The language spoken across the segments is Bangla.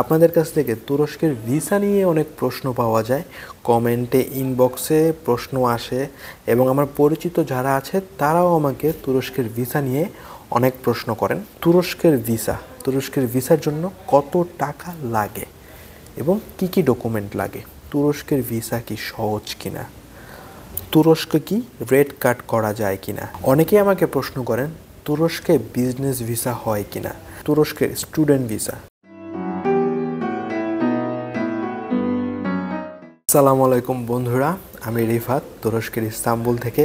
আপনাদের কাছ থেকে তুরস্কের ভিসা নিয়ে অনেক প্রশ্ন পাওয়া যায়, কমেন্টে ইনবক্সে প্রশ্ন আসে এবং আমার পরিচিত যারা আছে তারাও আমাকে তুরস্কের ভিসা নিয়ে অনেক প্রশ্ন করেন। তুরস্কের ভিসার জন্য কত টাকা লাগে এবং কি কি ডকুমেন্ট লাগে, তুরস্কের ভিসা কি সহজ কিনা, তুরস্ক কি রেড কার্ড করা যায় কিনা। অনেকেই আমাকে প্রশ্ন করেন তুরস্কে বিজনেস ভিসা হয় কিনা, তুরস্কের স্টুডেন্ট ভিসা। আসসালামু আলাইকুম বন্ধুরা, আমি রিফাত তুরস্কের ইস্তাম্বুল থেকে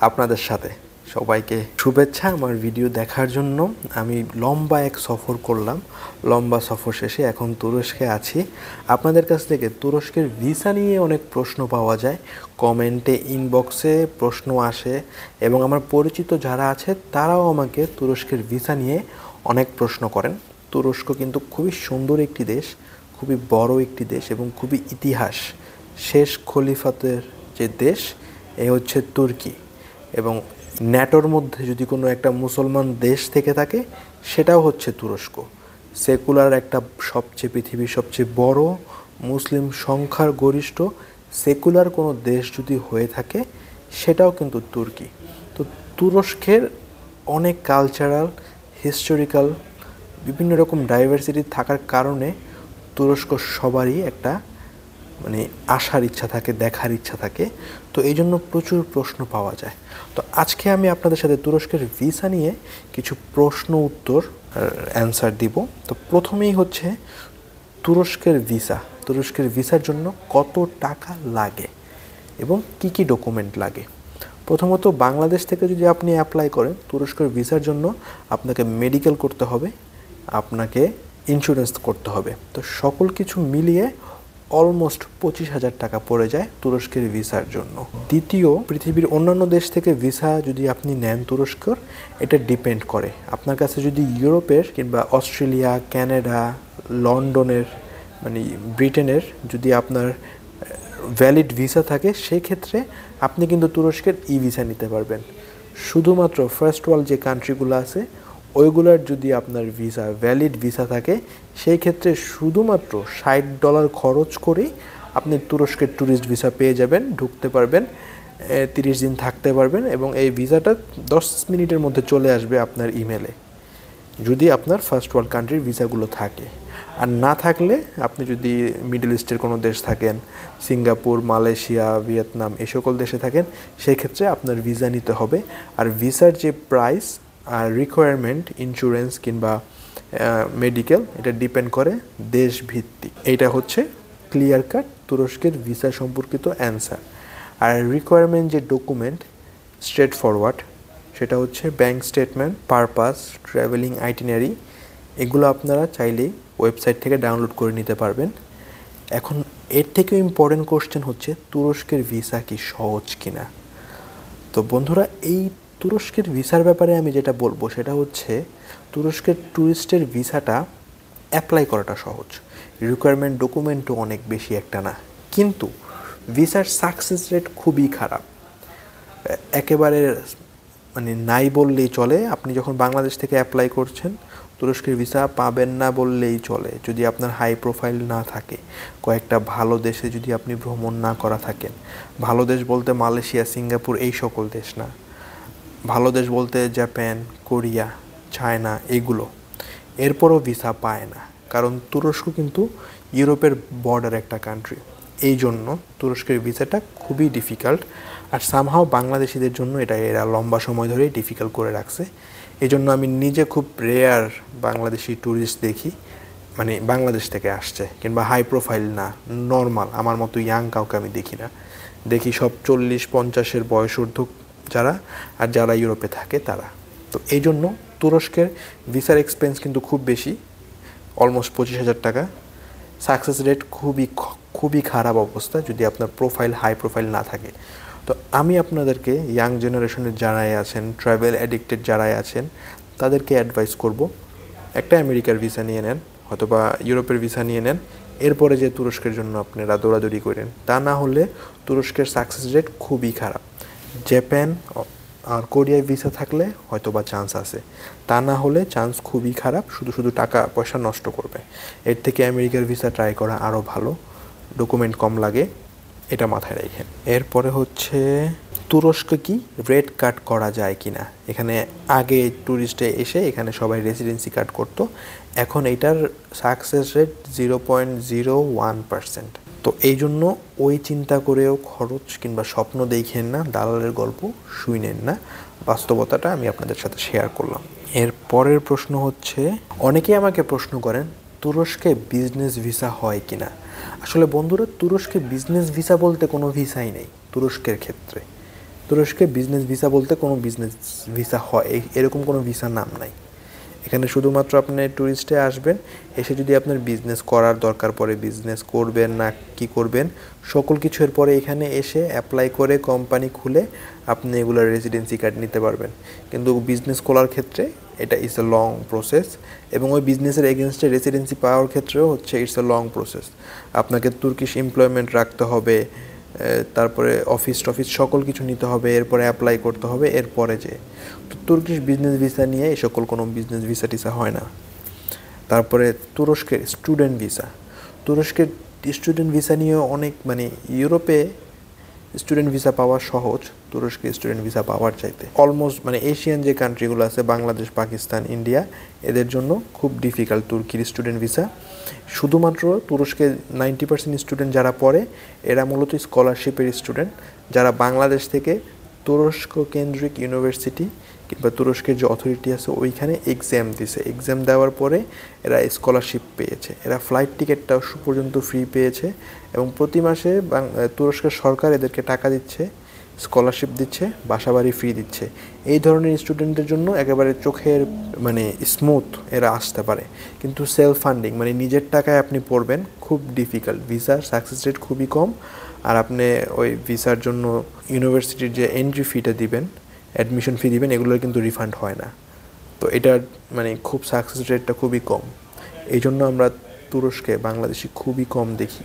আপনাদের সাথে। সবাইকে শুভেচ্ছা আমার ভিডিও দেখার জন্য। আমি লম্বা এক সফর করলাম, লম্বা সফর শেষে এখন তুরস্কে আছি। আপনাদের কাছ থেকে তুরস্কের ভিসা নিয়ে অনেক প্রশ্ন পাওয়া যায়, কমেন্টে ইনবক্সে প্রশ্ন আসে এবং আমার পরিচিত যারা আছে তারাও আমাকে তুরস্কের ভিসা নিয়ে অনেক প্রশ্ন করেন। তুরস্ক কিন্তু খুবই সুন্দর একটি দেশ, খুবই বড় একটি দেশ এবং খুবই ইতিহাস। শেষ খলিফাতের যে দেশ এ হচ্ছে তুর্কি, এবং ন্যাটোর মধ্যে যদি কোনো একটা মুসলমান দেশ থেকে থাকে সেটাও হচ্ছে তুরস্ক। সেকুলার একটা পৃথিবীর সবচেয়ে বড় মুসলিম সংখ্যার গরিষ্ঠ সেকুলার কোনো দেশ যদি হয়ে থাকে সেটাও কিন্তু তুর্কি। তো তুরস্কের অনেক কালচারাল, হিস্টোরিক্যাল বিভিন্ন রকম ডাইভার্সিটি থাকার কারণে তুরস্ক সবারই একটা আসার ইচ্ছা থাকে, দেখার ইচ্ছা থাকে। তো এই জন্য প্রচুর প্রশ্ন পাওয়া যায়। তো আজকে আমি আপনাদের সাথে তুরস্কের ভিসা নিয়ে কিছু প্রশ্ন উত্তর অ্যান্সার দিব। তো প্রথমেই হচ্ছে তুরস্কের ভিসার জন্য কত টাকা লাগে এবং কি কি ডকুমেন্ট লাগে। প্রথমত বাংলাদেশ থেকে যদি আপনি অ্যাপ্লাই করেন তুরস্কের ভিসার জন্য, আপনাকে মেডিকেল করতে হবে, আপনাকে ইন্স্যুরেন্স করতে হবে। তো সকল কিছু মিলিয়ে অলমোস্ট 25,000 টাকা পড়ে যায় তুরস্কের ভিসার জন্য। দ্বিতীয়, পৃথিবীর অন্যান্য দেশ থেকে ভিসা যদি আপনি নেন তুরস্কর, এটা ডিপেন্ড করে আপনার কাছে যদি ইউরোপের কিংবা অস্ট্রেলিয়া, কানাডা, লন্ডনের ব্রিটেনের যদি আপনার ভ্যালিড ভিসা থাকে সেই ক্ষেত্রে আপনি কিন্তু তুরস্কের ই ভিসা নিতে পারবেন। শুধুমাত্র ফার্স্ট ওয়ার্ল্ড যে কান্ট্রিগুলো আছে ওইগুলোর যদি আপনার ভিসা ভ্যালিড ভিসা থাকে সেই ক্ষেত্রে শুধুমাত্র $60 খরচ করেই আপনি তুরস্কের ট্যুরিস্ট ভিসা পেয়ে যাবেন, ঢুকতে পারবেন, 30 দিন থাকতে পারবেন এবং এই ভিসাটা 10 মিনিটের মধ্যে চলে আসবে আপনার ইমেলে, যদি আপনার ফার্স্ট ওয়ার্ল্ড কান্ট্রির ভিসাগুলো থাকে। আর না থাকলে আপনি যদি মিডল ইস্টের কোনো দেশ থাকেন, সিঙ্গাপুর, মালয়েশিয়া, ভিয়েতনাম এই সকল দেশে থাকেন, সেই ক্ষেত্রে আপনার ভিসা নিতে হবে। আর ভিসার যে প্রাইস আর রিকোয়ারমেন্ট, ইন্স্যুরেন্স কিংবা মেডিকেল, এটা ডিপেন্ড করে দেশ ভিত্তিক। এইটা হচ্ছে ক্লিয়ার কাট তুরস্কের ভিসা সম্পর্কিত অ্যান্সার। আর রিকোয়ারমেন্ট যে ডকুমেন্ট স্ট্রেট ফরওয়ার্ড, সেটা হচ্ছে bank statement, purpose, travelling itinerary, এগুলো আপনারা চাইলেই ওয়েবসাইট থেকে ডাউনলোড করে নিতে পারবেন। এখন এর থেকেও ইম্পর্টেন্ট কোশ্চেন হচ্ছে তুরস্কের ভিসা কি সহজ কিনা। তো বন্ধুরা, এই তুরস্কের ভিসার ব্যাপারে আমি যেটা বলবো সেটা হচ্ছে তুরস্কের ট্যুরিস্টের ভিসাটা অ্যাপ্লাই করাটা সহজ, রিকোয়ারমেন্ট ডকুমেন্টও অনেক বেশি একটা না, কিন্তু ভিসার সাকসেস রেট খুবই খারাপ, একেবারে নাই বললেই চলে। আপনি যখন বাংলাদেশ থেকে অ্যাপ্লাই করছেন তুরস্কের ভিসা পাবেন না বললেই চলে, যদি আপনার হাই প্রোফাইল না থাকে, কয়েকটা ভালো দেশে যদি আপনি ভ্রমণ না করা থাকেন। ভালো দেশ বলতে মালয়েশিয়া, সিঙ্গাপুর এই সকল দেশ না, ভালো দেশ বলতে জাপান, কোরিয়া, চায়না এগুলো। এরপরও ভিসা পায় না, কারণ তুরস্ক কিন্তু ইউরোপের বর্ডার একটা কান্ট্রি, এই জন্য তুরস্কের ভিসাটা খুবই ডিফিকাল্ট। আর সামহাও বাংলাদেশিদের জন্য এরা লম্বা সময় ধরেই ডিফিকাল্ট করে রাখছে। এই জন্য আমি নিজে খুব রেয়ার বাংলাদেশি ট্যুরিস্ট দেখি, বাংলাদেশ থেকে আসছে কিংবা হাই প্রোফাইল না, নর্মাল আমার মতো ইয়াং কাউকে আমি দেখি না। দেখি সব 40-50-এর বয়সোর্ধ্ব যারা, আর যারা ইউরোপে থাকে তারা। তো এই জন্য তুরস্কের ভিসার এক্সপেন্স কিন্তু খুব বেশি, অলমোস্ট 25,000 টাকা। সাকসেস রেট খুবই খারাপ অবস্থা যদি আপনার হাই প্রোফাইল না থাকে। তো আমি আপনাদেরকে ইয়াং জেনারেশনের যারাই আছেন, ট্রাভেল অ্যাডিক্টেড যারাই আছেন, তাদেরকে অ্যাডভাইস করব একটা আমেরিকার ভিসা নিয়ে নেন, অথবা ইউরোপের ভিসা নিয়ে নেন, এরপরে যে তুরস্কের জন্য আপনারা দৌড়াদৌড়ি করেন। তা না হলে তুরস্কের সাকসেস রেট খুবই খারাপ। জাপান আর কোরিয়ায় ভিসা থাকলে হয়তো বা চান্স আছে, তা না হলে চান্স খুবই খারাপ, শুধু শুধু টাকা পয়সা নষ্ট করবে। এর থেকে আমেরিকার ভিসা ট্রাই করা আরও ভালো, ডকুমেন্ট কম লাগে, এটা মাথায় রাখেন। এরপরে হচ্ছে তুরস্ক কি রেড কার্ড করা যায় কি না। এখানে আগে ট্যুরিস্টে এসে এখানে সবাই রেসিডেন্সি কার্ড করতো, এখন এইটার সাকসেস রেট 0.01%। তো এই জন্য ওই চিন্তা করেও খরচ কিংবা স্বপ্ন দেখেন না, দালালের গল্প শুনেন না, বাস্তবতাটা আমি আপনাদের সাথে শেয়ার করলাম। এর পরের প্রশ্ন হচ্ছে, অনেকেই আমাকে প্রশ্ন করেন তুরস্কে বিজনেস ভিসা হয় কি না। আসলে বন্ধুরা, তুরস্কে বিজনেস ভিসা বলতে কোনো ভিসাই নেই। তুরস্কের ক্ষেত্রে তুরস্কে বিজনেস ভিসা বলতে কোনো বিজনেস ভিসা হয় এরকম কোনো ভিসার নাম নাই। এখানে শুধুমাত্র আপনি ট্যুরিস্টে আসবেন, এসে যদি আপনার বিজনেস করার দরকার পড়ে, বিজনেস করবেন না কি করবেন সকল কিছু এর পরে এখানে এসে অ্যাপ্লাই করে কোম্পানি খুলে আপনি এগুলোর রেসিডেন্সি কার্ড নিতে পারবেন। কিন্তু বিজনেস করার ক্ষেত্রে এটা ইটস এ লং প্রসেস, এবং ওই বিজনেসের এগেনস্টে রেসিডেন্সি পাওয়ার ক্ষেত্রেও হচ্ছে ইটস এ লং প্রসেস। আপনাকে তুর্কিশ এমপ্লয়মেন্ট রাখতে হবে, তারপরে অফিস টফিস সকল কিছু নিতে হবে, এরপরে অ্যাপ্লাই করতে হবে, এরপরে যে তো তুর্কিশ বিজনেস ভিসা নিয়ে এই সকল কোনো বিজনেস ভিসা টিসা হয় না। তারপরে তুরস্কের স্টুডেন্ট ভিসা, তুরস্কের স্টুডেন্ট ভিসা নিয়েও অনেক মানে ইউরোপে স্টুডেন্ট ভিসা পাওয়া সহজ, তুরস্কে স্টুডেন্ট ভিসা পাওয়ার চাইতে অলমোস্ট মানে এশিয়ান যে কান্ট্রিগুলো আছে বাংলাদেশ, পাকিস্তান, ইন্ডিয়া, এদের জন্য খুব ডিফিকাল্ট তুর্কির স্টুডেন্ট ভিসা। শুধুমাত্র তুরস্কে 90% স্টুডেন্ট যারা পড়ে এরা মূলত স্কলারশিপের স্টুডেন্ট, যারা বাংলাদেশ থেকে তুরস্ক কেন্দ্রিক ইউনিভার্সিটি কিংবা তুরস্কের যে অথরিটি আছে ওইখানে এক্সাম দিছে, এক্সাম দেওয়ার পরে এরা স্কলারশিপ পেয়েছে, এরা ফ্লাইট টিকিটটাও পর্যন্ত ফ্রি পেয়েছে, এবং প্রতি মাসে তুরস্কের সরকার এদেরকে টাকা দিচ্ছে, স্কলারশিপ দিচ্ছে, বাসাবাড়ি ফ্রি দিচ্ছে। এই ধরনের স্টুডেন্টদের জন্য একেবারে চোখের মানে স্মুথ এরা আসতে পারে। কিন্তু সেলফ ফান্ডিং মানে নিজের টাকায় আপনি পড়বেন, খুব ডিফিকাল্ট, ভিসার সাকসেস রেট খুবই কম। আর আপনি ওই ভিসার জন্য ইউনিভার্সিটির যে এন্ট্রি ফিটা দিবেন, অ্যাডমিশন ফি দিবেন, এগুলোর কিন্তু রিফান্ড হয় না। তো এটার মানে খুব সাকসেস রেটটা খুবই কম, এই জন্য আমরা তুরস্কে বাংলাদেশি খুবই কম দেখি।